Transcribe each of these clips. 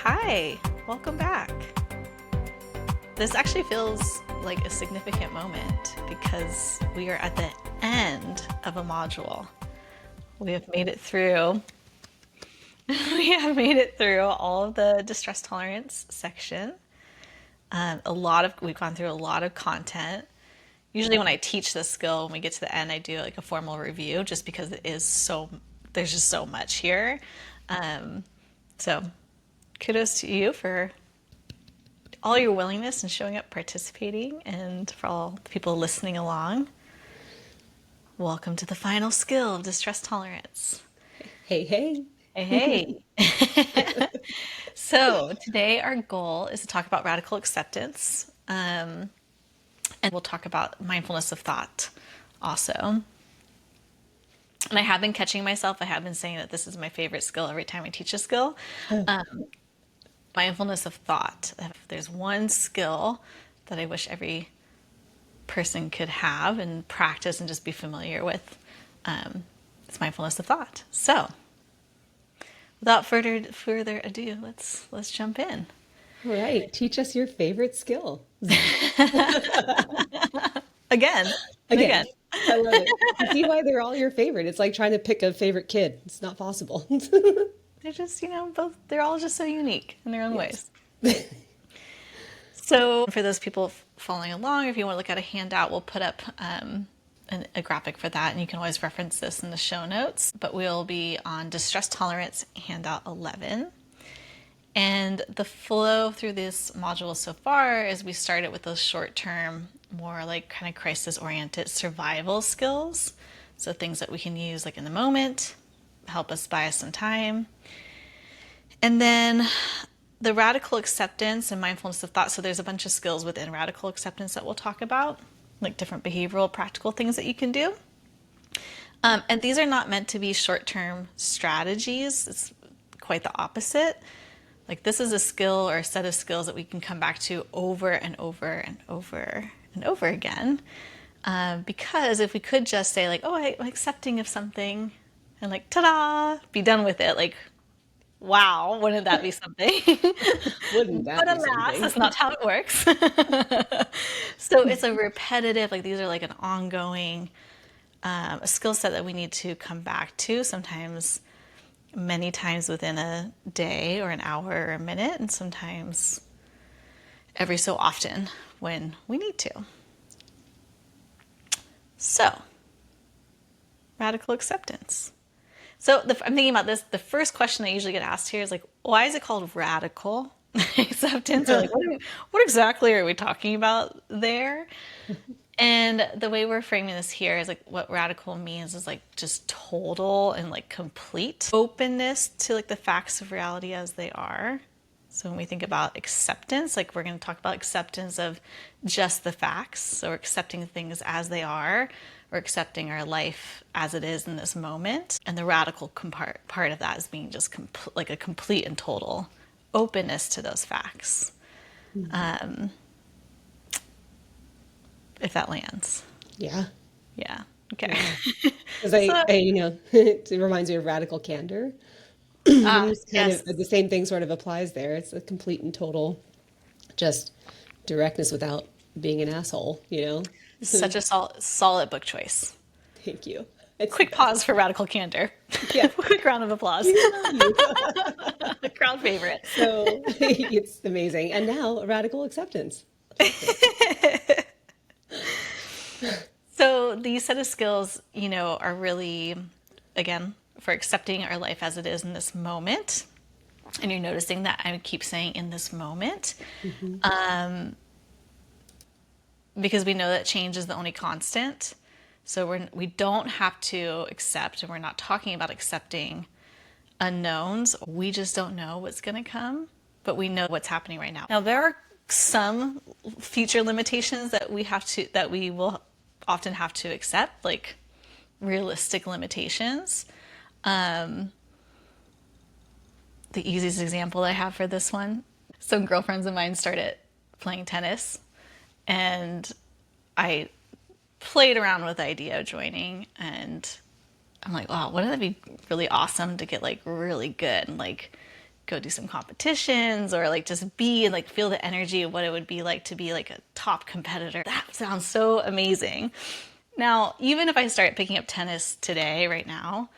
Hi, welcome back. This actually feels like a significant moment because we are at the end of a module. We have made it through. We have made it through all of the distress tolerance section. We've gone through a lot of content. Usually when I teach this skill, when we get to the end, I do like a formal review just because there's just so much here. So kudos to you for all your willingness and showing up, participating, and for all the people listening along. Welcome to the final skill of distress tolerance. Hey, hey. Hey, hey. So today our goal is to talk about radical acceptance, and we'll talk about mindfulness of thought also. And I have been catching myself. I have been saying that this is my favorite skill every time I teach a skill. Mindfulness of thought. If there's one skill that I wish every person could have and practice and just be familiar with, it's mindfulness of thought. So, without further ado, let's jump in. All right. Teach us your favorite skill. Again and Again, again. I love it. You see why they're all your favorite? It's like trying to pick a favorite kid. It's not possible. They're just, they're all just so unique in their own Yes. ways. So, for those people following along, if you want to look at a handout, we'll put up a graphic for that, and you can always reference this in the show notes. But we'll be on distress tolerance handout 11. And the flow through this module so far is we started with those short-term, more like kind of crisis-oriented survival skills. So things that we can use like in the moment, help us buy us some time. And then the radical acceptance and mindfulness of thought. So there's a bunch of skills within radical acceptance that we'll talk about, like different behavioral, practical things that you can do. And these are not meant to be short-term strategies. It's quite the opposite. Like this is a skill or a set of skills that we can come back to over and over and over and over again. Because if we could just say like, oh, I'm accepting of something and like, ta-da, be done with it. Like, wow, wouldn't that be something? Wouldn't that But be alas, something? that's not how it works. So it's a repetitive, like these are like an ongoing a skill set that we need to come back to sometimes many times within a day or an hour or a minute, and sometimes every so often when we need to. So, radical acceptance. So I'm thinking about this. The first question I usually get asked here is like, why is it called radical acceptance? Or like, what exactly are we talking about there? And the way we're framing this here is like what radical means is like just total and like complete openness to like the facts of reality as they are. So when we think about acceptance, like we're going to talk about acceptance of just the facts. So we're accepting things as they are. We're accepting our life as it is in this moment. And the radical part of that is being just like a complete and total openness to those facts. If that lands. Yeah. Yeah. Okay. Yeah. Because So, it reminds me of radical candor. It's kind of yes, the same thing sort of applies there. It's a complete and total just directness without being an asshole. such a solid book choice. Thank you. It's the Quick best. pause for radical candor. Yeah. Quick round of applause. We love you. Crowd favorite. So it's amazing. And now radical acceptance. Let's do So these set of skills, are really, again, for accepting our life as it is in this moment. And you're noticing that I keep saying in this moment, it. Hmm. because we know that change is the only constant. So we don't have to accept, and we're not talking about accepting unknowns. We just don't know what's going to come, but we know what's happening right now. Now there are some future limitations that we will often have to accept, like realistic limitations. The easiest example I have for this one, some girlfriends of mine started playing tennis, and I played around with the idea of joining, and I'm like, wow, wouldn't that be really awesome to get like really good and like go do some competitions or like just be and like feel the energy of what it would be like to be like a top competitor. That sounds so amazing. Now, even if I start picking up tennis today, right now,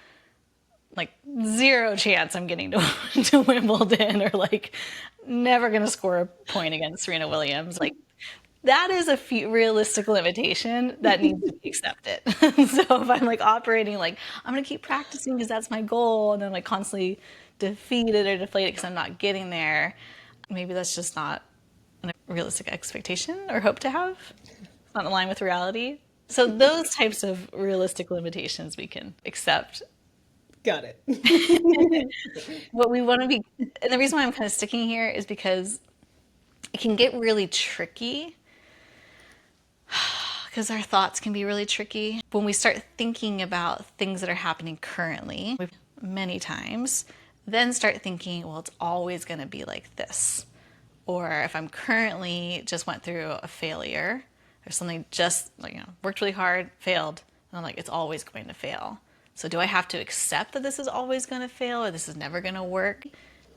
like zero chance I'm getting to, to Wimbledon, or like never going to score a point against Serena Williams. Like that is a realistic limitation that needs to be accepted. So if I'm like operating like I'm going to keep practicing because that's my goal, and then like constantly defeated or deflated because I'm not getting there, maybe that's just not a realistic expectation or hope to have. It's not in line with reality. So those types of realistic limitations we can accept. Got it. What we want to be, and the reason why I'm kind of sticking here is because it can get really tricky, because our thoughts can be really tricky when we start thinking about things that are happening currently many times, then start thinking, well, it's always going to be like this. Or if I'm currently just went through a failure or something, just like, worked really hard, failed, and I'm like, it's always going to fail. So do I have to accept that this is always going to fail or this is never going to work?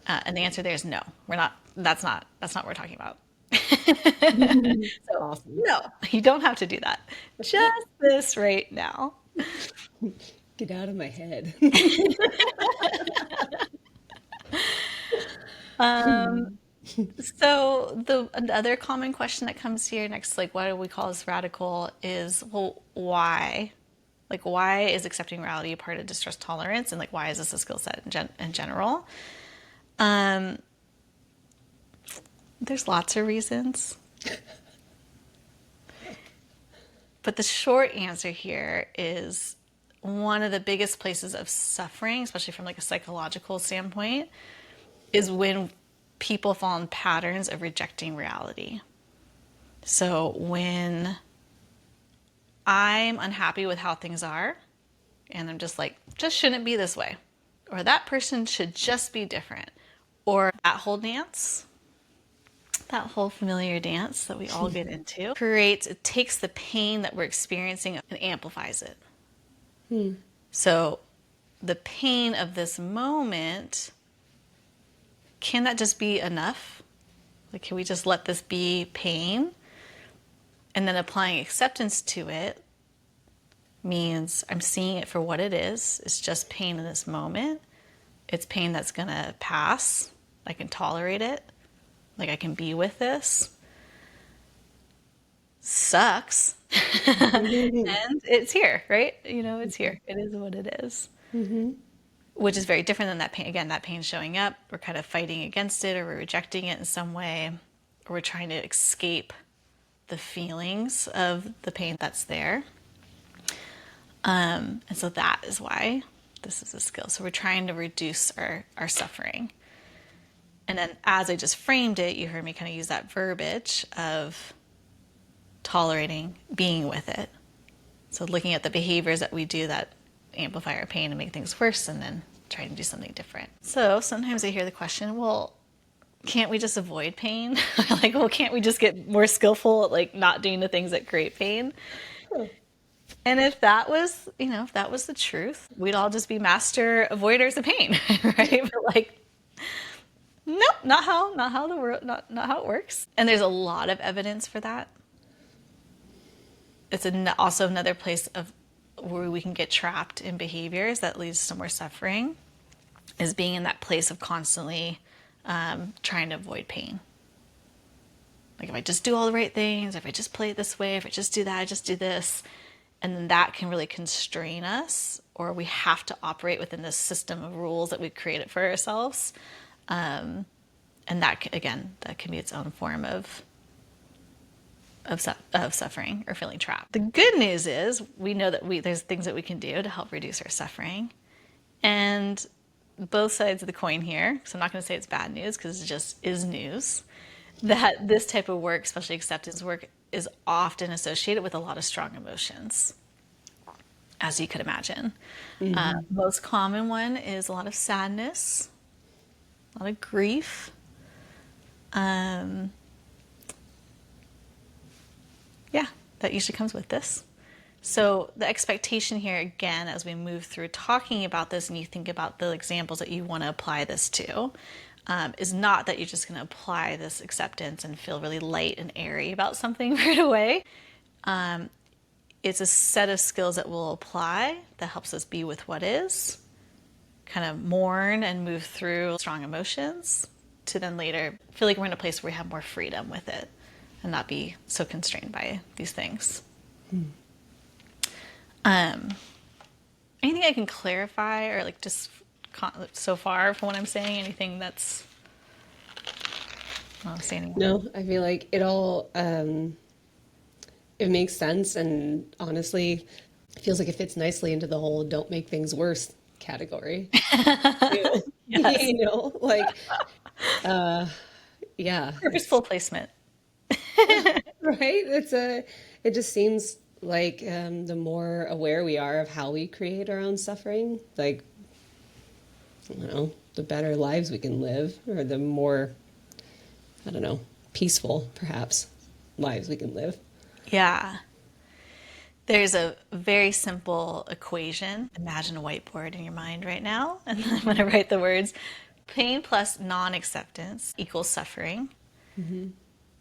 And the answer there is no. We're not. That's not what we're talking about. So Awesome. no, you don't have to do that. Just this right now. Get out of my head. So the another common question that comes here next, like why do we call this radical, is well, why? Like why is accepting reality a part of distress tolerance, and like why is this a skill set in general? There's lots of reasons. But the short answer here is one of the biggest places of suffering, especially from like a psychological standpoint, is when people fall in patterns of rejecting reality. So when I'm unhappy with how things are, and I'm just like, just shouldn't be this way, or that person should just be different, or that whole dance, that whole familiar dance that we all get into, it takes the pain that we're experiencing and amplifies it. So the pain of this moment, can that just be enough? Like, can we just let this be pain? And then applying acceptance to it means I'm seeing it for what it is. It's just pain in this moment. It's pain that's going to pass. I can tolerate it. Like, I can be with this. Sucks. And it's here, right? It's here. It is what it is. Which is very different than that pain. Again, that pain showing up, we're kind of fighting against it, or we're rejecting it in some way, or we're trying to escape the feelings of the pain that's there. And so that is why this is a skill. So we're trying to reduce our suffering. And then as I just framed it, you heard me kind of use that verbiage of tolerating, being with it. So looking at the behaviors that we do that amplify our pain and make things worse, and then trying to do something different. So sometimes I hear the question, well, can't we just avoid pain? Like, well, can't we just get more skillful at like not doing the things that create pain? And if that was, if that was the truth, we'd all just be master avoiders of pain, right? But like, nope, not how the world, not how it works. And there's a lot of evidence for that. It's also another place of where we can get trapped in behaviors that leads to more suffering, is being in that place of constantly trying to avoid pain. Like if I just do all the right things, if I just play it this way, if I just do that, I just do this, and then that can really constrain us, or we have to operate within this system of rules that we've created for ourselves. And that, again, that can be its own form of suffering or feeling trapped. The good news is we know that there's things that we can do to help reduce our suffering. And both sides of the coin here, so I'm not going to say it's bad news because it just is news, that this type of work, especially acceptance work, is often associated with a lot of strong emotions, as you could imagine. Most common one is a lot of sadness, a lot of grief. Yeah, that usually comes with this. So the expectation here, again, as we move through talking about this and you think about the examples that you want to apply this to, is not that you're just going to apply this acceptance and feel really light and airy about something right away. It's a set of skills that we'll apply that helps us be with what is, kind of mourn and move through strong emotions, to then later feel like we're in a place where we have more freedom with it and not be so constrained by these things. Anything I can clarify or like just so far from what I'm saying? Anything that's I don't say anymore. No, I feel like it all it makes sense, and honestly, it feels like it fits nicely into the whole "don't make things worse" category. You Yes. you know, like yeah, Purposeful placement. right. It just seems like the more aware we are of how we create our own suffering, like I don't know, the better lives we can live, or the more I don't know, peaceful perhaps lives we can live. Yeah. There's a very simple equation. Imagine a whiteboard in your mind right now, and then I'm going to write the words pain plus non acceptance equals suffering.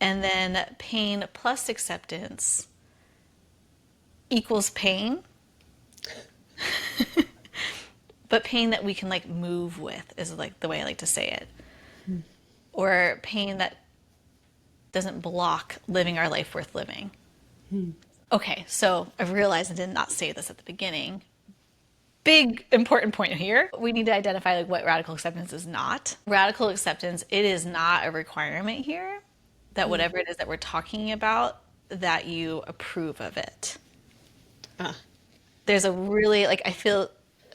And then pain plus acceptance equals pain, but pain that we can like move with is like the way I like to say it. Or pain that doesn't block living our life worth living. Okay, so I've realized I did not say this at the beginning. Big important point here. We need to identify like what radical acceptance is not. Radical acceptance, it is not a requirement here that whatever it is that we're talking about, that you approve of it. Ah, There's a really like I feel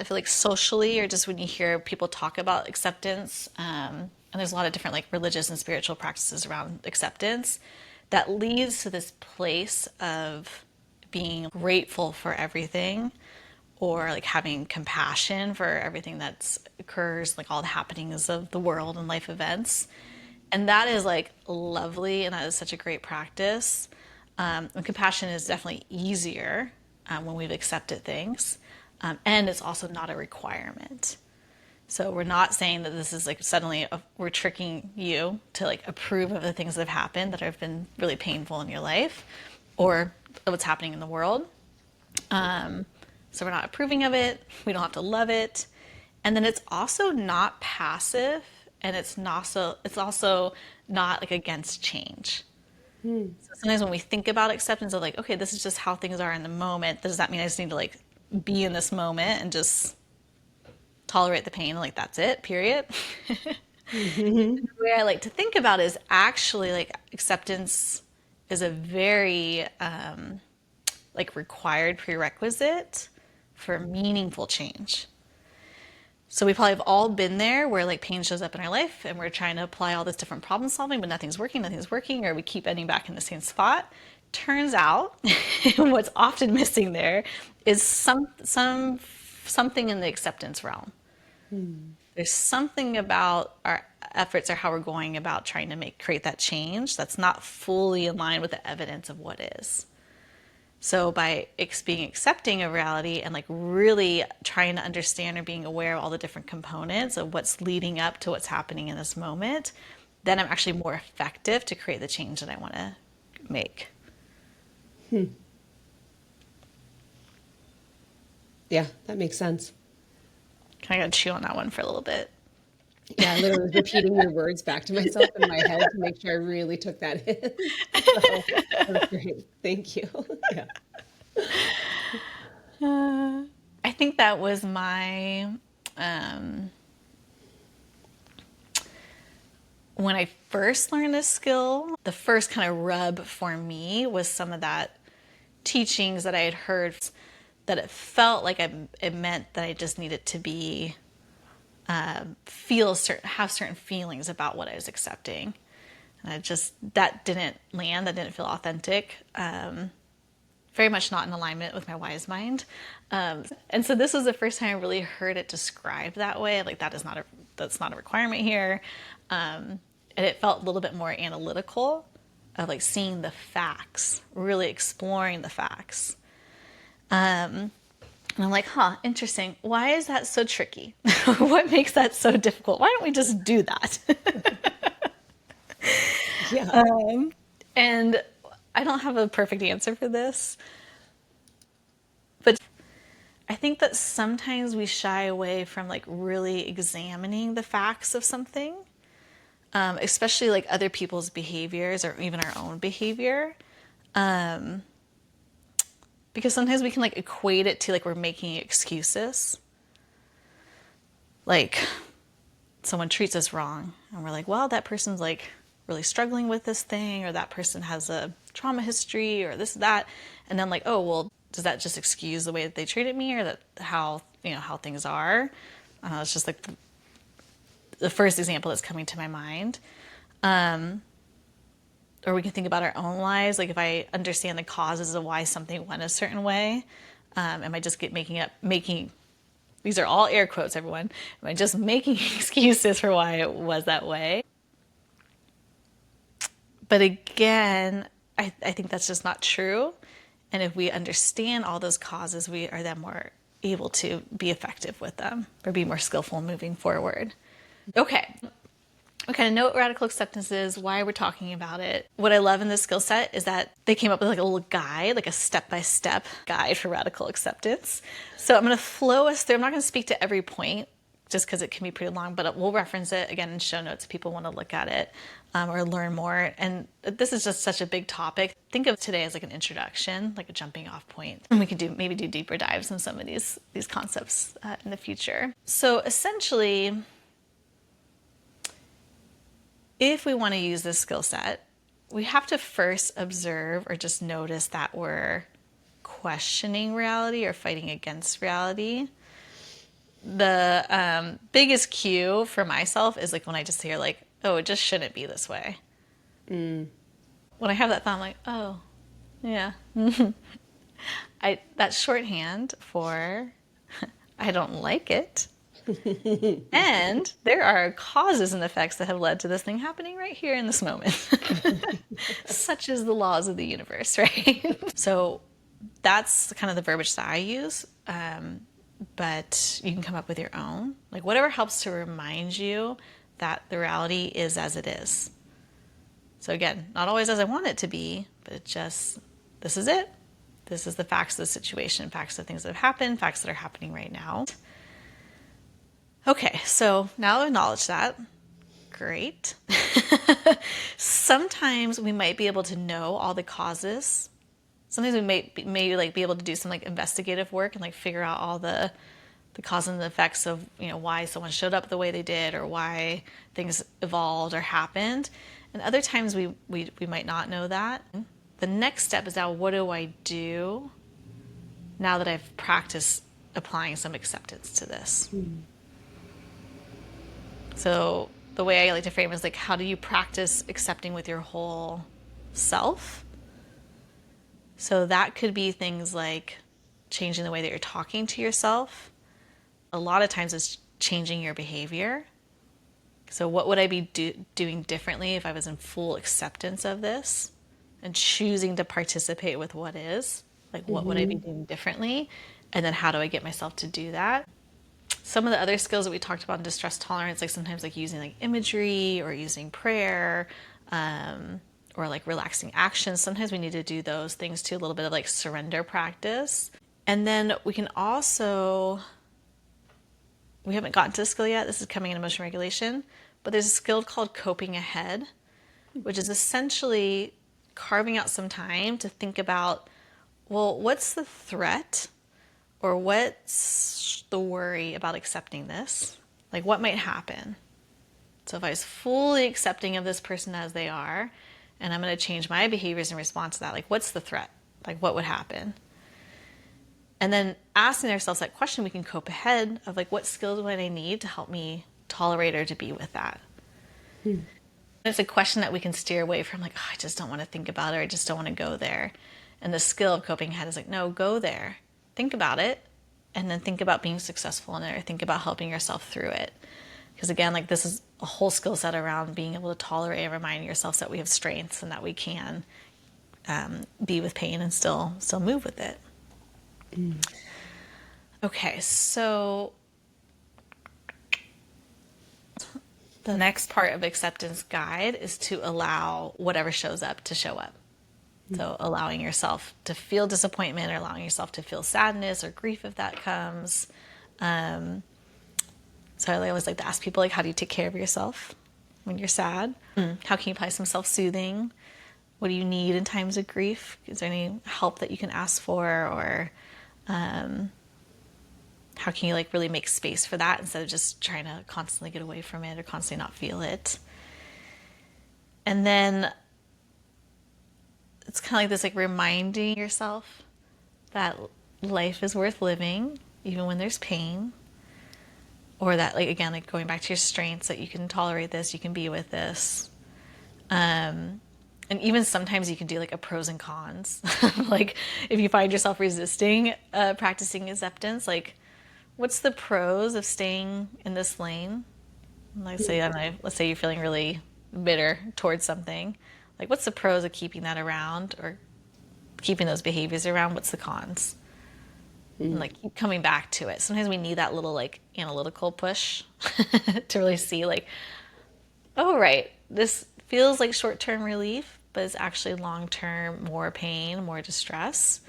like socially or just when you hear people talk about acceptance, and there's a lot of different like religious and spiritual practices around acceptance that leads to this place of being grateful for everything or like having compassion for everything that occurs, like all the happenings of the world and life events. And that is like lovely, and that is such a great practice. And compassion is definitely easier when we've accepted things. And it's also not a requirement. So we're not saying that this is like suddenly we're tricking you to like approve of the things that have happened that have been really painful in your life or what's happening in the world. So we're not approving of it. We don't have to love it. And then it's also not passive, and it's also not like against change. So sometimes when we think about acceptance of like, okay, this is just how things are in the moment, does that mean I just need to like be in this moment and just tolerate the pain, like that's it, period? The way I like to think about it is actually like acceptance is a very like required prerequisite for meaningful change. So we probably have all been there where like pain shows up in our life and we're trying to apply all this different problem solving, but nothing's working, or we keep ending back in the same spot. Turns out what's often missing there is something in the acceptance realm. There's something about our efforts or how we're going about trying to create that change that's not fully in line with the evidence of what is. So by being accepting of reality and like really trying to understand or being aware of all the different components of what's leading up to what's happening in this moment, then I'm actually more effective to create the change that I want to make. yeah, that makes sense. I got to chew on that one for a little bit. Yeah, I literally was repeating your words back to myself in my head to make sure I really took that in. So that was great. Thank you. Yeah. I think that was my um, when I first learned this skill, the first kind of rub for me was some of that teachings that I had heard that it felt like it meant that I just needed to be have certain feelings about what I was accepting, and that didn't land. That didn't feel authentic. Very much not in alignment with my wise mind. And so this was the first time I really heard it described that way. Like that's not a requirement here. And it felt a little bit more analytical of like seeing the facts, really exploring the facts. And I'm like, huh, interesting. Why is that so tricky? What makes that so difficult? Why don't we just do that? Yeah. And I don't have a perfect answer for this, but I think that sometimes we shy away from like really examining the facts of something, especially like other people's behaviors or even our own behavior. Because sometimes we can like equate it to like we're making excuses. Like someone treats us wrong and we're like, well, that person's like really struggling with this thing, or that person has a trauma history or this, that. And then like, oh, well, does that just excuse the way that they treated me, or that how, how things are? It's just like the first example that's coming to my mind. Or we can think about our own lives. Like if I understand the causes of why something went a certain way, am I just making, these are all air quotes, everyone. Am I just making excuses for why it was that way? But again, I think that's just not true. And if we understand all those causes, we are then more able to be effective with them or be more skillful moving forward. Okay. We kind of know what radical acceptance is, why we're talking about it. What I love in this skill set is that they came up with like a little guide, like a step-by-step guide for radical acceptance. So I'm going to flow us through. I'm not going to speak to every point just because it can be pretty long, but we'll reference it again in show notes if people want to look at it or learn more. And this is just such a big topic. Think of today as like an introduction, like a jumping off point. And we can maybe do deeper dives in some of these concepts in the future. So essentially, if we want to use this skill set, we have to first observe or just notice that we're questioning reality or fighting against reality. The biggest cue for myself is like when I just hear like, oh, it just shouldn't be this way. When I have that thought, I'm like, oh, yeah. That's shorthand for I don't like it. And there are causes and effects that have led to this thing happening right here in this moment. Such as the laws of the universe, right? So that's kind of the verbiage that I use. But you can come up with your own. Like whatever helps to remind you that the reality is as it is. So again, not always as I want it to be, but just this is it. This is the facts of the situation, facts of things that have happened, facts that are happening right now. Okay, so now I acknowledge that. Great. Sometimes we might be able to know all the causes. Sometimes we may like be able to do some like investigative work and like figure out all the cause and the effects of why someone showed up the way they did or why things evolved or happened. And other times we might not know that. The next step is now, what do I do now that I've practiced applying some acceptance to this? So the way I like to frame it is like, how do you practice accepting with your whole self? So that could be things like changing the way that you're talking to yourself. A lot of times it's changing your behavior. So what would I be doing differently if I was in full acceptance of this and choosing to participate with what is? Like what would I be doing differently? And then how do I get myself to do that? Some of the other skills that we talked about in distress tolerance, like sometimes like using like imagery or using prayer, or like relaxing actions. Sometimes we need to do those things too, a little bit of like surrender practice. And then we can also, we haven't gotten to this skill yet. This is coming in emotion regulation, but there's a skill called coping ahead, which is essentially carving out some time to think about, well, what's the threat or what's the worry about accepting this? Like what might happen? So if I was fully accepting of this person as they are, and I'm going to change my behaviors in response to that, like what's the threat? Like what would happen? And then asking ourselves that question, we can cope ahead of like, what skills would I need to help me tolerate or to be with that? It's a question that we can steer away from, like, oh, I just don't want to think about it, or I just don't want to go there. And the skill of coping ahead is like, no, go there. Think about it, and then think about being successful in it, or think about helping yourself through it. Because again, like this is a whole skill set around being able to tolerate and reminding yourselves that we have strengths and that we can be with pain and still move with it. Okay, so the next part of acceptance guide is to allow whatever shows up to show up. So allowing yourself to feel disappointment, or allowing yourself to feel sadness or grief if that comes. So I always like to ask people, like, how do you take care of yourself when you're sad? How can you apply some self-soothing? What do you need in times of grief? Is there any help that you can ask for? Or how can you like really make space for that instead of just trying to constantly get away from it or constantly not feel it? And then it's kind of like this, like reminding yourself that life is worth living even when there's pain, or that, like, again, like going back to your strengths, that you can tolerate this, you can be with this. And even sometimes you can do like a pros and cons. Like if you find yourself resisting practicing acceptance, like what's the pros of staying in this lane? Like say, I don't know, let's say you're feeling really bitter towards something. Like what's the pros of keeping that around, or keeping those behaviors around? What's the cons? And like keep coming back to it. Sometimes we need that little like analytical push to really see like, oh right, this feels like short-term relief, but it's actually long-term more pain, more distress,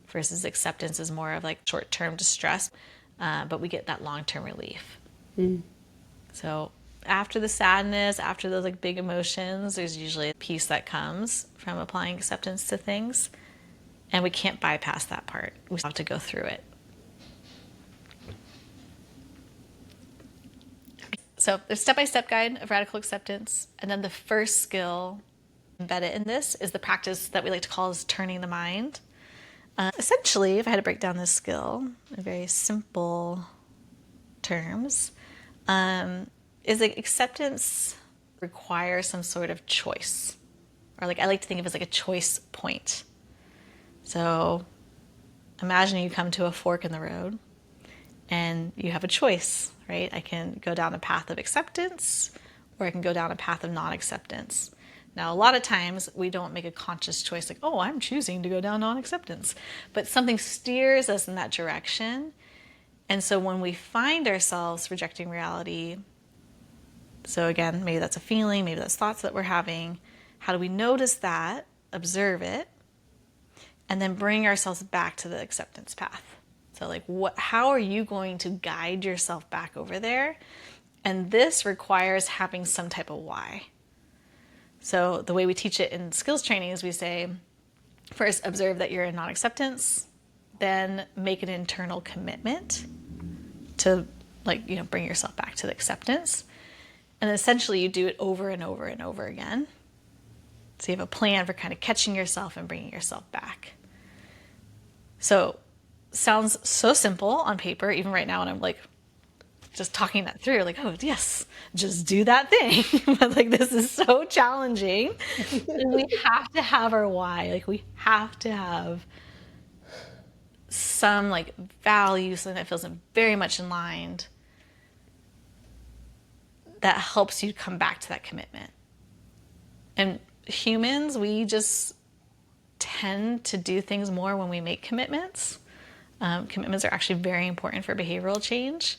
versus acceptance is more of like short-term distress, but we get that long-term relief. So after the sadness, after those like big emotions, there's usually a peace that comes from applying acceptance to things. And we can't bypass that part. We have to go through it. So there's a step-by-step guide of radical acceptance. And then the first skill embedded in this is the practice that we like to call is turning the mind. Essentially, if I had to break down this skill in very simple terms, is like acceptance requires some sort of choice. Or like I like to think of it as like a choice point. So imagine you come to a fork in the road and you have a choice, right? I can go down a path of acceptance, or I can go down a path of non-acceptance. Now, a lot of times we don't make a conscious choice like, oh, I'm choosing to go down non-acceptance. But something steers us in that direction. And so when we find ourselves rejecting reality, so again, maybe that's a feeling, maybe that's thoughts that we're having, how do we notice that, observe it, and then bring ourselves back to the acceptance path? So like how are you going to guide yourself back over there? And this requires having some type of why. So the way we teach it in skills training is we say, first observe that you're in non-acceptance, then make an internal commitment to like, bring yourself back to the acceptance. And essentially you do it over and over and over again. So you have a plan for kind of catching yourself and bringing yourself back. So sounds so simple on paper, even right now when I'm like just talking that through, like, oh yes, just do that thing. But like this is so challenging. And we have to have our why. Like we have to have some like value, something that feels very much in line, that helps you come back to that commitment. And humans, we just tend to do things more when we make commitments. Commitments are actually very important for behavioral change.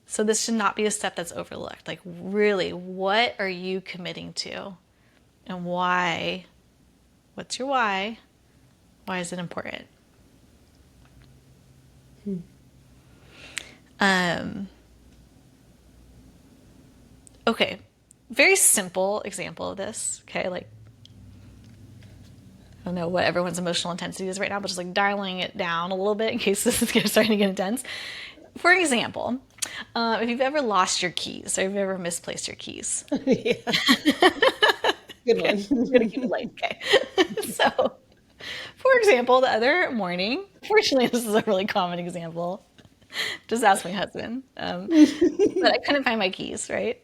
So this should not be a step that's overlooked. Like really, what are you committing to? And why? What's your why? Why is it important? Okay, very simple example of this. Okay, like I don't know what everyone's emotional intensity is right now, but just like dialing it down a little bit in case this is starting to get intense. For example, if you've ever lost your keys or if you've ever misplaced your keys. Yeah. Good one. I'm going to keep it light. Okay. So, for example, the other morning, fortunately, this is a really common example. Just ask my husband. But I couldn't find my keys, right?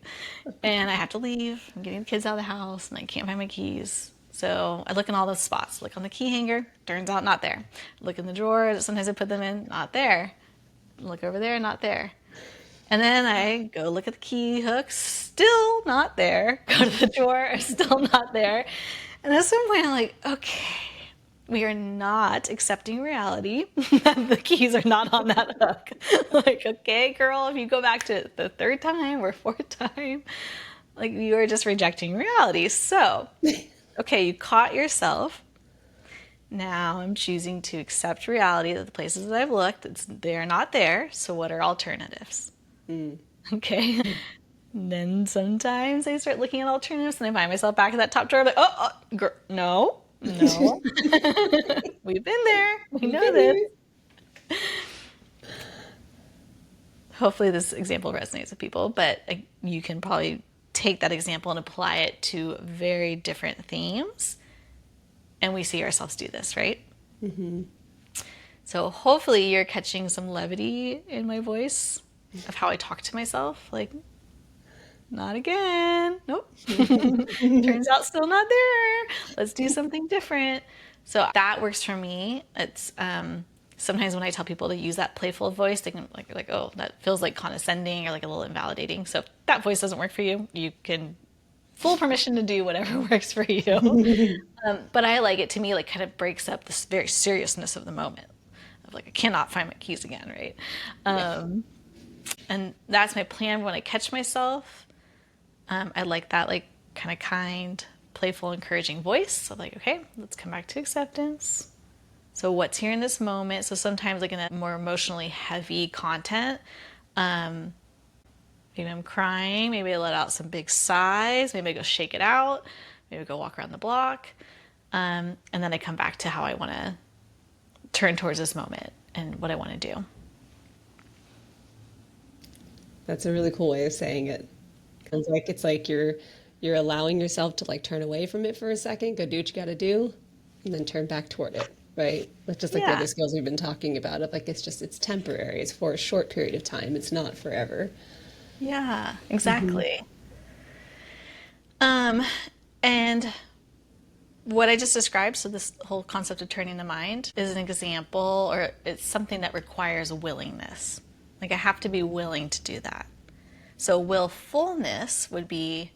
And I have to leave. I'm getting the kids out of the house and I can't find my keys. So I look in all those spots. Look on the key hanger, turns out not there. Look in the drawer, sometimes I put them in, not there. Look over there, not there. And then I go look at the key hook, still not there. Go to the drawer, still not there. And at some point I'm like, okay, We are not accepting reality. The keys are not on that hook. Like, okay, girl, if you go back to the third time or fourth time, like you are just rejecting reality. So, okay, you caught yourself. Now I'm choosing to accept reality that the places that I've looked, they're not there. So what are alternatives? Mm. Okay. And then sometimes I start looking at alternatives and I find myself back at that top drawer like, oh, no, no. We've been there. We We've know been this. here. Hopefully this example resonates with people, but you can probably take that example and apply it to very different themes. And we see ourselves do this, right? Mm-hmm. So hopefully you're catching some levity in my voice of how I talk to myself. Like, not again. Nope. Turns out still not there. Let's do something different. So that works for me. It's sometimes when I tell people to use that playful voice, they can like, oh, that feels like condescending or like a little invalidating. So if that voice doesn't work for you, you can full permission to do whatever works for you. But I like it, to me, like kind of breaks up this very seriousness of the moment of like, I cannot find my keys again, right? Yeah. And that's my plan when I catch myself. I like that, like kind of kind, playful, encouraging voice. So like, okay, let's come back to acceptance. So what's here in this moment? So sometimes like in a more emotionally heavy content, maybe I'm crying, maybe I let out some big sighs, maybe I go shake it out, maybe I go walk around the block. And then I come back to how I want to turn towards this moment and what I want to do. That's a really cool way of saying it. Sounds like it's like you're allowing yourself to like turn away from it for a second, go do what you got to do, and then turn back toward it, right? That's just like the Yeah, other skills we've been talking about. Of like it's temporary. It's for a short period of time. It's not forever. yeah, Hmm. exactly. Um, and what I just described, so this whole concept of turning the mind, is an example, or it's something that requires willingness. Like I have to be willing to do that. So willfulness would be,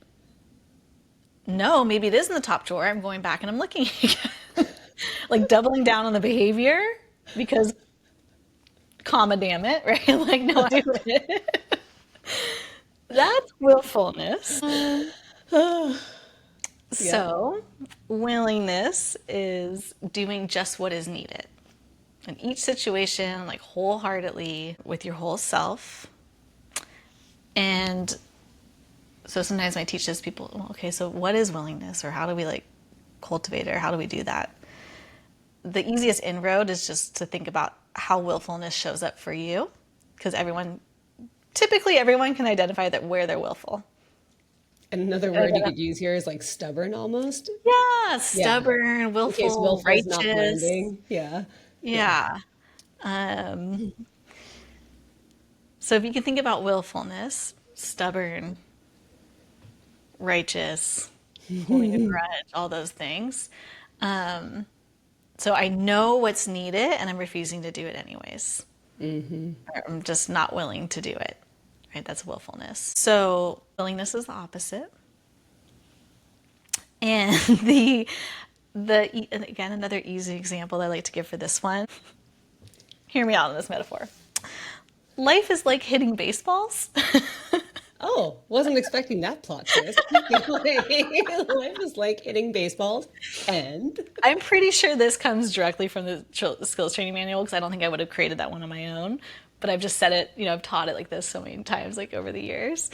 no, maybe it is in the top drawer. I'm going back and I'm looking again. Like doubling down on the behavior because, comma, damn it, right? Like, no, I would. That's willfulness. Yeah. So, willingness is doing just what is needed in each situation, like wholeheartedly with your whole self. And so sometimes when I teach this, people, well, okay, so what is willingness, or how do we like cultivate it, or how do we do that? The easiest inroad is just to think about how willfulness shows up for you, because typically everyone can identify that where they're willful. And another word you could use here is like stubborn almost. Yeah, Yeah. stubborn, In case willful, willful's not righteous. landing. Yeah. Yeah. Yeah. Um, so if you can think about willfulness, stubborn, righteous, holding a grudge, all those things. Um, so I know what's needed and I'm refusing to do it anyways. Hmm. Or I'm just not willing to do it. Right? That's willfulness. So willingness is the opposite. And and again, another easy example I like to give for this one. Hear me out on this metaphor. Life is like hitting baseballs. Oh, wasn't expecting that plot twist. Life is like hitting baseballs and I'm pretty sure this comes directly from the skills training manual, because I don't think I would have created that one on my own. But I've just said it, I've taught it like this so many times, like over the years.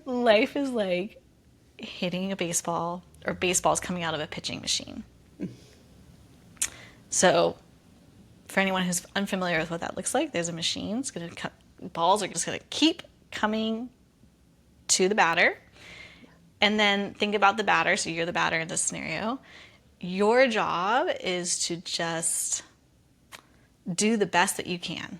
Life is like hitting a baseball, or baseballs coming out of a pitching machine. So, for anyone who's unfamiliar with what that looks like, there's a machine. Balls are just going to keep coming to the batter. And then think about the batter. So you're the batter in this scenario. Your job is to just do the best that you can.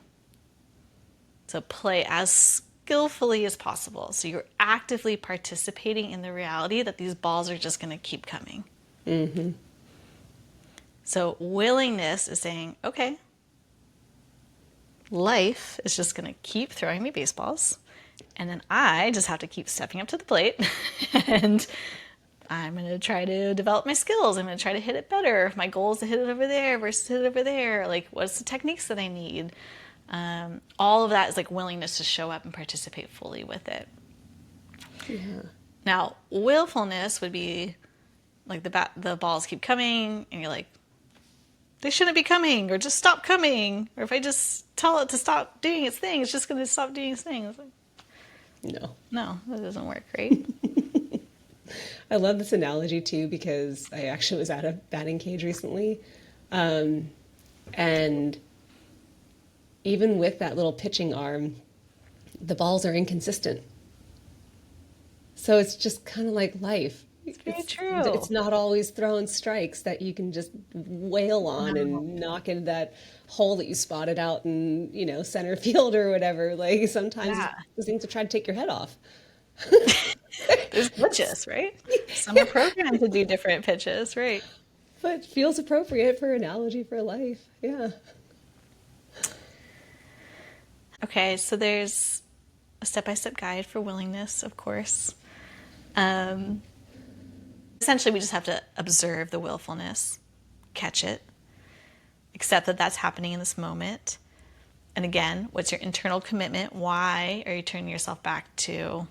So play as skillfully as possible. So you're actively participating in the reality that these balls are just going to keep coming. hmm. So willingness is saying, okay, life is just going to keep throwing me baseballs. And then I just have to keep stepping up to the plate and I'm going to try to develop my skills. I'm going to try to hit it better. If my goal is to hit it over there versus hit it over there, like what's the techniques that I need? All of that is like willingness to show up and participate fully with it. Yeah. Now, willfulness would be like the balls keep coming and you're like, they shouldn't be coming, or just stop coming. Or if I just tell it to stop doing its thing, it's just going to stop doing its thing. It's like, no, that doesn't work, right? I love this analogy too, because I actually was at a batting cage recently. And even with that little pitching arm, the balls are inconsistent. So it's just kind of like life. It's very true. It's not always throwing strikes that you can just wail on and knock in that hole that you spotted out in, center field or whatever. Like sometimes those things to try to take your head off. There's pitches, right? Some are programmed to do different pitches, right? But it feels appropriate for analogy for life. Yeah. Okay, so there's a step-by-step guide for willingness, of course. Essentially, we just have to observe the willfulness, catch it, accept that that's happening in this moment. And again, what's your internal commitment? Why are you turning yourself back to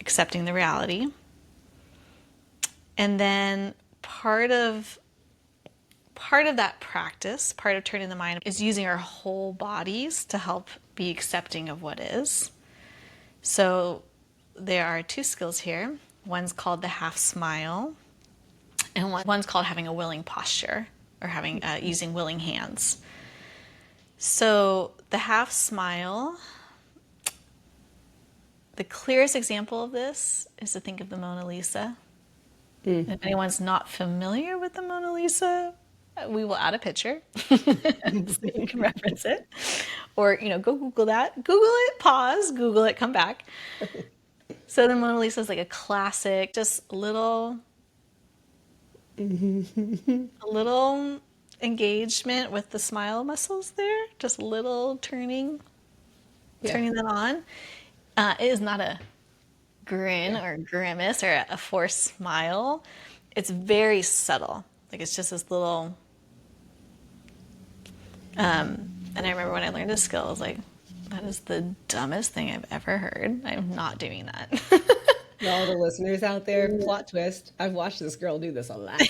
accepting the reality? And then part of that practice, part of turning the mind, is using our whole bodies to help be accepting of what is. So there are two skills here. One's called the half smile, and one's called having a willing posture, or having using willing hands. So the half smile, the clearest example of this is to think of the Mona Lisa. If anyone's not familiar with the Mona Lisa, we will add a picture so you can reference it. Or, go Google that. Google it, pause, Google it, come back. So the Mona Lisa is like a classic, just a little engagement with the smile muscles there, just a little turning that on. It is not a grin or grimace or a forced smile. It's very subtle. Like it's just this little, and I remember when I learned this skill, I was like, that is the dumbest thing I've ever heard. I'm not doing that. All the listeners out there, plot twist. I've watched this girl do this a lot.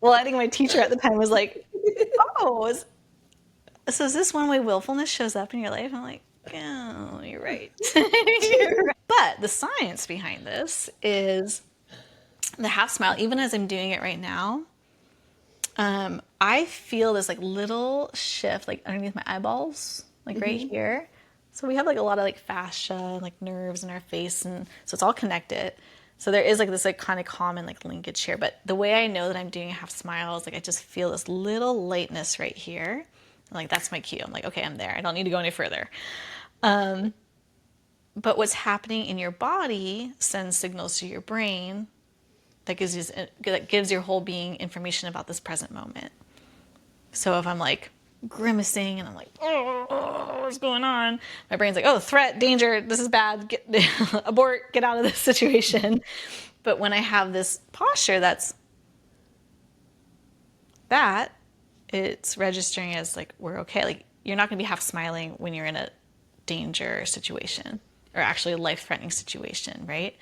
Well, I think my teacher at the time was like, so is this one way willfulness shows up in your life? I'm like, oh, you're right. You're right. But the science behind this is the half smile. Even as I'm doing it right now, I feel this like little shift like underneath my eyeballs, like right here. So we have like a lot of like fascia, like nerves in our face, and so it's all connected. So there is like this like kind of common like linkage here. But the way I know that I'm doing a half smile is like I just feel this little lightness right here. Like that's my cue. I'm like, okay, I'm there. I don't need to go any further. But what's happening in your body sends signals to your brain that gives your whole being information about this present moment. So if I'm like grimacing and I'm like, oh, what's going on? My brain's like, oh, threat, danger, this is bad, abort, get out of this situation. But when I have this posture it's registering as like, we're okay. Like you're not gonna be half smiling when you're in a danger situation or actually a life-threatening situation, right?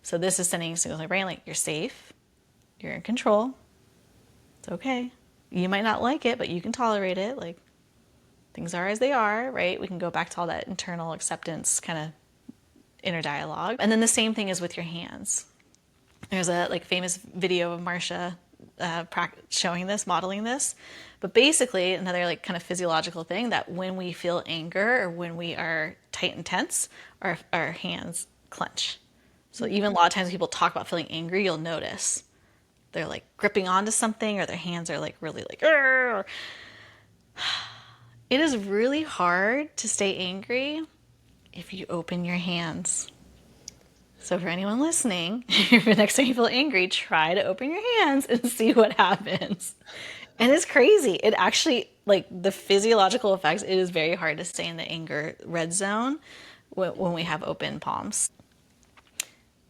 So this is sending signals to my brain like, you're safe, you're in control, it's okay. You might not like it, but you can tolerate it. Like things are as they are, right? We can go back to all that internal acceptance kind of inner dialogue. And then the same thing is with your hands. There's a like famous video of Marsha showing this, modeling this. But basically another like kind of physiological thing that when we feel anger or when we are tight and tense, our hands clench. So even a lot of times people talk about feeling angry, you'll notice they're like gripping onto something or their hands are like really like, argh. It is really hard to stay angry if you open your hands. So for anyone listening, if the next time you feel angry, try to open your hands and see what happens. And it's crazy. It actually, like the physiological effects, it is very hard to stay in the anger red zone when we have open palms.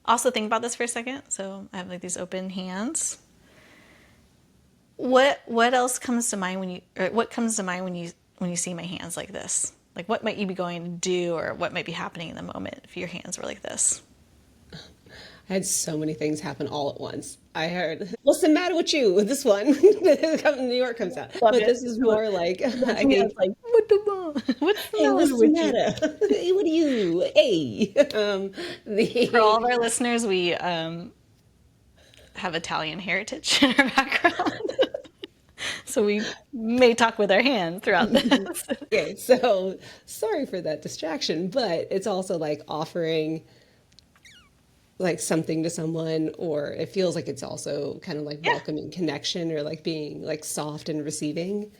Also think about this for a second. So I have like these open hands. What else comes to mind when you, or what comes to mind when you see my hands like this? Like what might you be going to do, or what might be happening in the moment if your hands were like this? I had so many things happen all at once. I heard, "What's the matter with you?" This one, New York comes out, Love but it. this is more like That's I me. think, It's like, what's the "Hey, matter what's the with you? matter? Hey, what are you? Hey." For all of The our listeners, we have Italian heritage in our background. So we may talk with our hands throughout this. Okay, so sorry for that distraction, but it's also like offering like something to someone, or it feels like it's also kind of like Yeah, welcoming connection or like being like soft and receiving.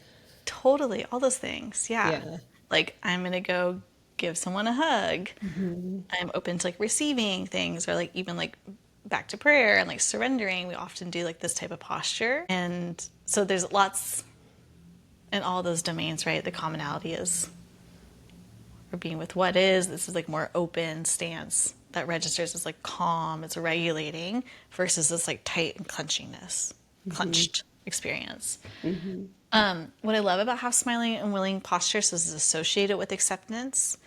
totally. All those things. Yeah. Yeah. Like I'm going to go give someone a hug. Hmm. I'm open to like receiving things, or like even like back to prayer and like surrendering. We often do like this type of posture. And so there's lots in all those domains, right? The commonality is we're being with what is. This is like more open stance that registers as like calm, it's regulating versus this like tight and Hmm. clenched experience. Hmm. What I love about half smiling and willing postures is associated with acceptance.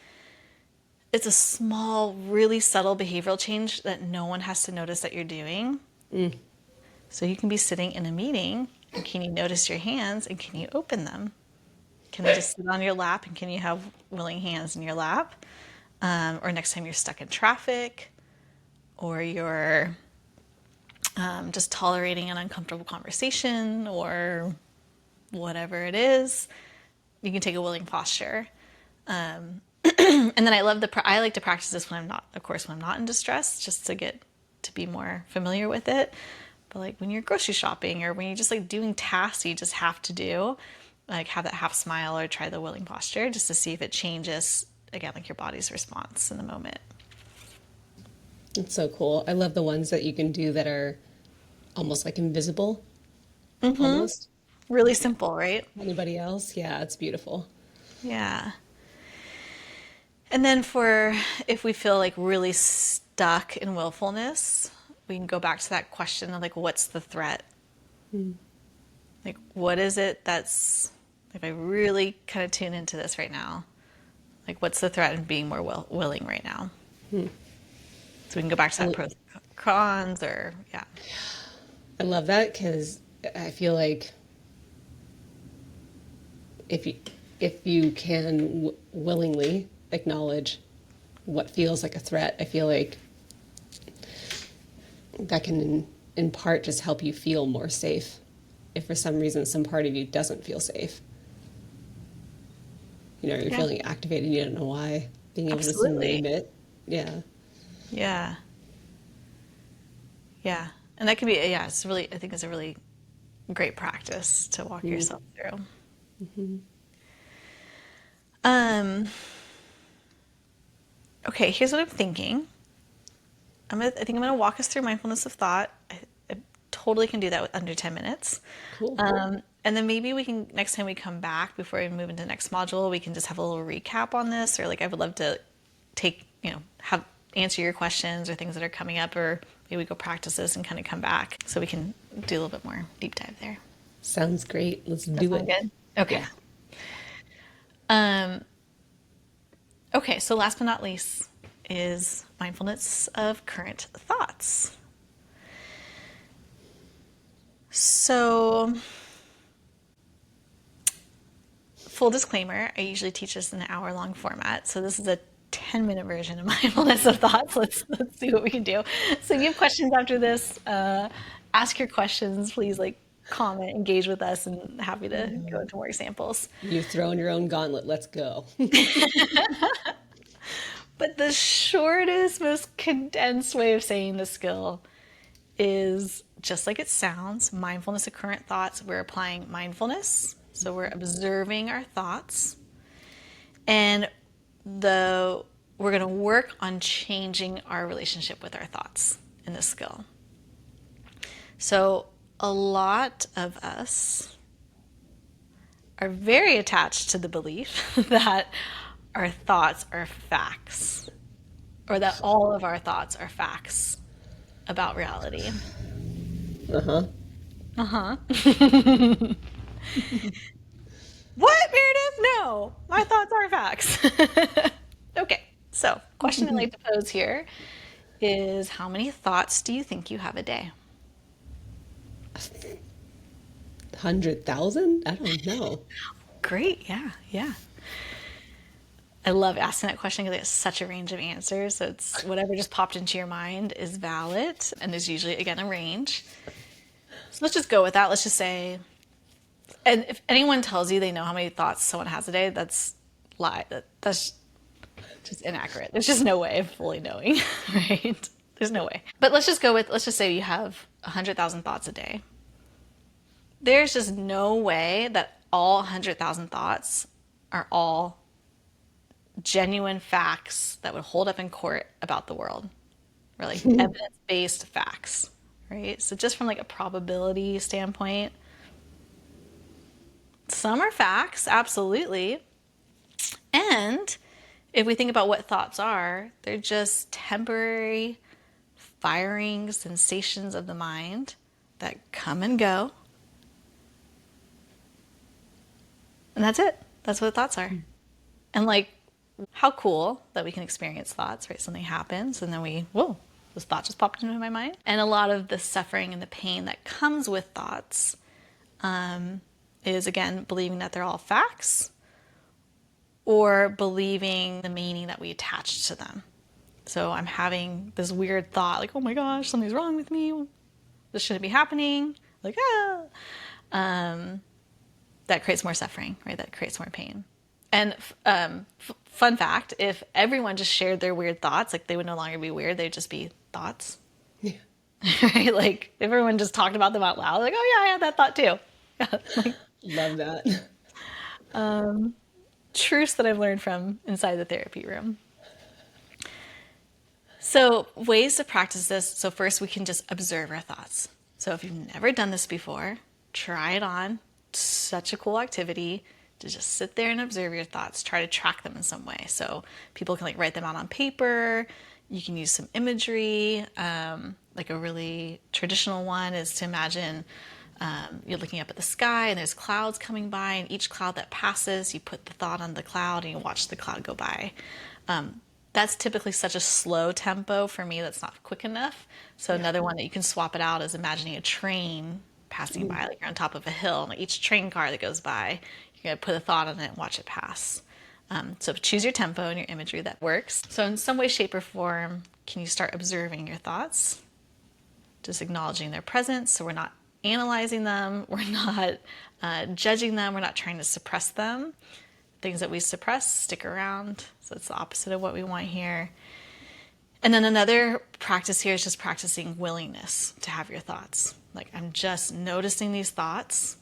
It's a small, really subtle behavioral change that no one has to notice that you're doing. Mm. So you can be sitting in a meeting and can you notice your hands and can you open them? Can they just sit on your lap and can you have willing hands in your lap? Or next time you're stuck in traffic or you're just tolerating an uncomfortable conversation or whatever it is, you can take a willing posture. And then I like to practice this when I'm not, of course, when I'm not in distress, just to get to be more familiar with it. But like when you're grocery shopping or when you're just like doing tasks you just have to do, like have that half smile or try the willing posture just to see if it changes again, like your body's response in the moment. It's so cool. I love the ones that you can do that are almost like invisible, almost. Really simple, right? Anybody else? Yeah, it's beautiful. Yeah. And then for if we feel like really stuck in willfulness, we can go back to that question of like, what's the threat? Mm. Like, what is it that's, if I really kind of tune into this right now, like, what's the threat in being more willing right now? Hmm. So we can go back to that I, pros, cons, or yeah. I love that because I feel like if you if you can willingly acknowledge what feels like a threat, I feel like that can in part just help you feel more safe. If for some reason some part of you doesn't feel safe, you're Yeah, feeling activated, you don't know why. Being able to just absolutely. name it, yeah. Yeah. Yeah. And that can be, yeah, it's really, I think it's a really great practice to walk yourself through. Mm-hmm. Um, okay, here's what I'm thinking. I think I'm gonna walk us through mindfulness of thought. I totally can do that with under 10 minutes. Cool. And then maybe we can, next time we come back, before we move into the next module, we can just have a little recap on this, or like I would love to take, have answer your questions or things that are coming up, or maybe we go practice this and kind of come back so we can do a little bit more deep dive there. Sounds great. Let's That do sound it. good? Okay. Yeah. Um, okay, so last but not least is mindfulness of current thoughts. So, full disclaimer, I usually teach this in an hour-long format. So this is a 10-minute version of mindfulness of thoughts. Let's see what we can do. So if you have questions after this, ask your questions. Please like comment, engage with us, and happy to go into more examples. You've thrown your own gauntlet. Let's go. But the shortest, most condensed way of saying the skill is just like it sounds, mindfulness of current thoughts. We're applying mindfulness. So we're observing our thoughts. And the we're going to work on changing our relationship with our thoughts in this skill. So a lot of us are very attached to the belief that our thoughts are facts, or that all of our thoughts are facts. about reality? Uh-huh. Uh-huh. What, Meredith? No, my thoughts are facts. Okay, so question I like to pose here is how many thoughts do you think you have a day? 100,000? I don't know. Great, yeah, yeah. I love asking that question because it has such a range of answers. So it's whatever just popped into your mind is valid, and there's usually, again, a range. So let's just go with that. Let's just say, and if anyone tells you they know how many thoughts someone has a day, that's lie. That's just inaccurate. There's just no way of fully knowing, right? There's no way. But let's just go with, let's just say you have 100,000 thoughts a day. There's just no way that all 100,000 thoughts are all genuine facts that would hold up in court about the world, or like evidence-based facts, right? So just from like a probability standpoint, some are facts, absolutely. And if we think about what thoughts are, they're just temporary firing sensations of the mind that come and go. And that's it. That's what thoughts are. And like, how cool that we can experience thoughts, right? Something happens and then whoa, this thought just popped into my mind. And a lot of the suffering and the pain that comes with thoughts is, again, believing that they're all facts or believing the meaning that we attach to them. So I'm having this weird thought like, oh my gosh, something's wrong with me. This shouldn't be happening. Like, that creates more suffering, right? That creates more pain. And fun fact, if everyone just shared their weird thoughts, like they would no longer be weird, they'd just be thoughts. Yeah. Right? Like if everyone just talked about them out loud, like, oh yeah, I had that thought too. Like, Love that. truths that I've learned from inside the therapy room. So ways to practice this. So first we can just observe our thoughts. So if you've never done this before, try it on. Such a cool activity to just sit there and observe your thoughts. Try to track them in some way. So people can like write them out on paper. You can use some imagery. Like a really traditional one is to imagine you're looking up at the sky and there's clouds coming by, and each cloud that passes, you put the thought on the cloud and you watch the cloud go by. That's typically such a slow tempo for me that's not quick enough. So Yeah. another one that you can swap it out is imagining a train passing by, like you're on top of a hill, and each train car that goes by, you're gonna put a thought on it and watch it pass. So choose your tempo and your imagery that works. So in some way, shape, or form, can you start observing your thoughts? Just acknowledging their presence. So we're not analyzing them, we're not judging them, we're not trying to suppress them. Things that we suppress stick around. So it's the opposite of what we want here. And then another practice here is just practicing willingness to have your thoughts. Like, I'm just noticing these thoughts.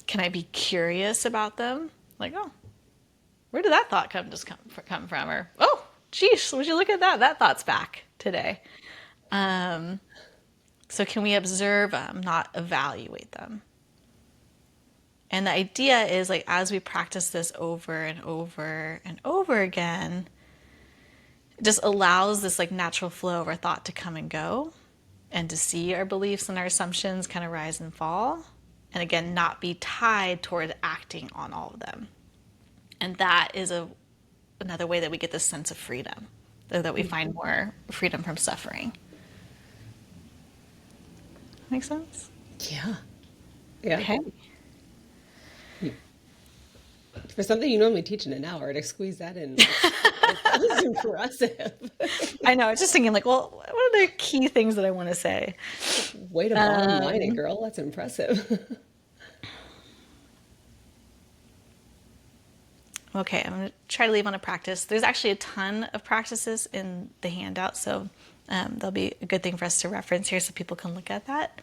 Can I be curious about them? Like, oh, where did that thought come from? Or, oh, geez, would you look at that? That thought's back today. So can we observe them, not evaluate them? And the idea is like as we practice this over and over and over again, it just allows this like natural flow of our thought to come and go, and to see our beliefs and our assumptions kind of rise and fall. And again, not be tied toward acting on all of them. And that is another way that we get this sense of freedom, that we find more freedom from suffering. Make sense? Yeah. Yeah. Okay. For something you normally teach in an hour, to squeeze that in, that was impressive. I know. I was just thinking, like, well, what are the key things that I want to say? Way to bottom line it, girl. That's impressive. Okay, I'm going to try to leave on a practice. There's actually a ton of practices in the handout, so that'll be a good thing for us to reference here so people can look at that.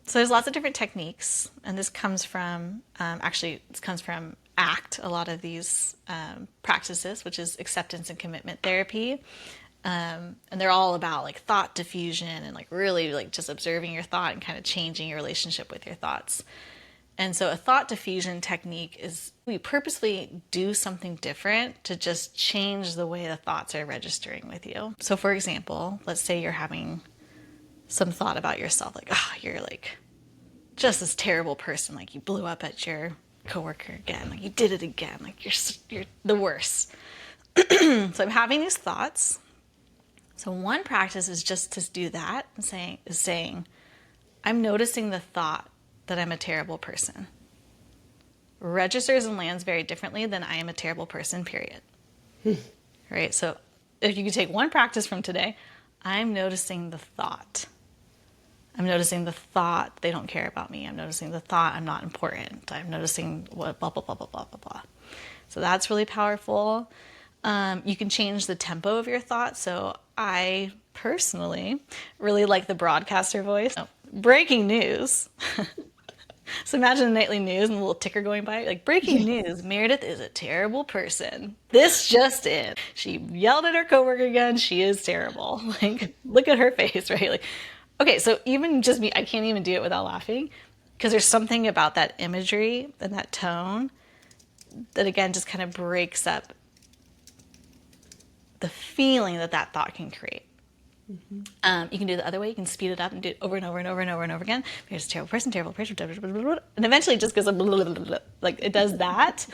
So there's lots of different techniques, and this comes from, this comes from ACT, a lot of these practices, which is acceptance and commitment therapy. And they're all about like thought diffusion and like really like just observing your thought and kind of changing your relationship with your thoughts. And so a thought diffusion technique is we purposely do something different to just change the way the thoughts are registering with you. So for example, let's say you're having some thought about yourself, like, oh, you're like just this terrible person, like you blew up at your coworker again, like you did it again, like you're the worst. So I'm having these thoughts. So one practice is just to do that and saying, I'm noticing the thought that I'm a terrible person. Registers and lands very differently than I am a terrible person, period. Right? So if you could take one practice from today, I'm noticing the thought. I'm noticing the thought they don't care about me. I'm noticing the thought I'm not important. I'm noticing what blah, blah, blah, blah, blah, blah, blah. So that's really powerful. You can change the tempo of your thoughts. So I personally really like the broadcaster voice. Oh, breaking news. So imagine the nightly news and a little ticker going by. Like, breaking news, Meredith is a terrible person. This just in. She yelled at her coworker again. She is terrible. Like, look at her face, right? Like, okay, so even just me, I can't even do it without laughing because there's something about that imagery and that tone that, again, just kind of breaks up the feeling that that thought can create. You can do it the other way. You can speed it up and do it over and over and over and over and over again. Here's a terrible person, and eventually it just goes like it does that,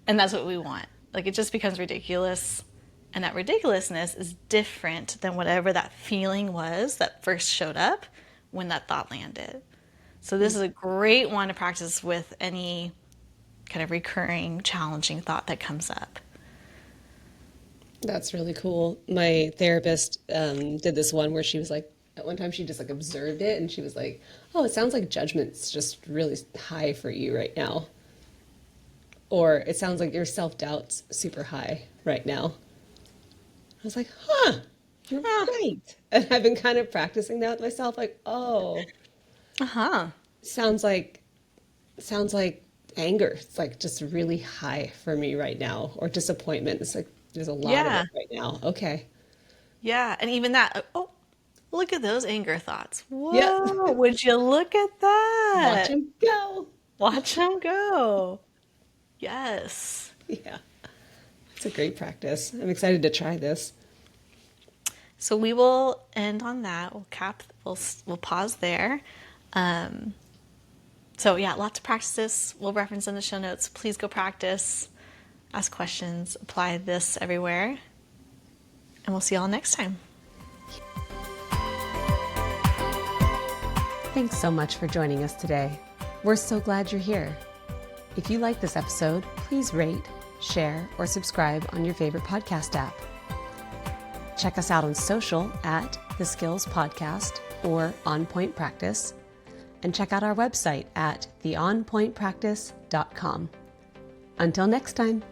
and that's what we want. Like it just becomes ridiculous, and that ridiculousness is different than whatever that feeling was that first showed up when that thought landed. So this is a great one to practice with any kind of recurring, challenging thought that comes up. That's really cool. My therapist did this one where she was like, at one time she just like observed it and she was like, oh, it sounds like judgment's just really high for you right now. Or it sounds like your self-doubt's super high right now. I was like, huh, you're right. And I've been kind of practicing that with myself, like, oh, sounds like anger. It's like just really high for me right now. Or disappointment. It's like there's a lot of Yeah. it right now. Okay. Yeah, and even that, oh, look at those anger thoughts. Yep. Whoa, would you look at Watch that? him go. Watch them go. Yes. Yeah. It's a great practice. I'm excited to try this. So we will end on that. We'll pause there. So yeah, lots of practices. We'll reference in the show notes. Please go practice, ask questions, apply this everywhere. And we'll see y'all next time. Thanks so much for joining us today. We're so glad you're here. If you like this episode, please rate, share, or subscribe on your favorite podcast app. Check us out on social at The Skills Podcast or On Point Practice, and check out our website at theonpointpractice.com. Until next time.